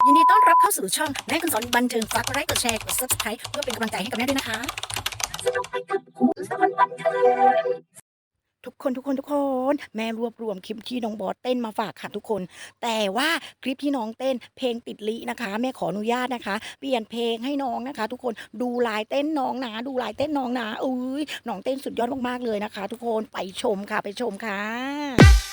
ยินดีต้อนรับเข้าสู่ช่องแม่คุณสอนบันเทิงฝากกดไลค์กดแชร์กด Subscribe เพื่อเป็นกำลังใจให้กับแม่ด้วยนะคะทุกคนแม่รวบรวมคลิปที่น้องบอสเต้นมาฝากค่ะทุกคนแต่ว่าคลิปที่น้องเต้นเพลงติดลินะคะแม่ขออนุญาตนะคะเปลี่ยนเพลงให้น้องนะคะทุกคนดูลายเต้นน้องนะดูลายเต้นน้องนะอุ้ยน้องเต้นสุดยอดมากๆเลยนะคะทุกคนไปชมค่ะไปชมค่ะ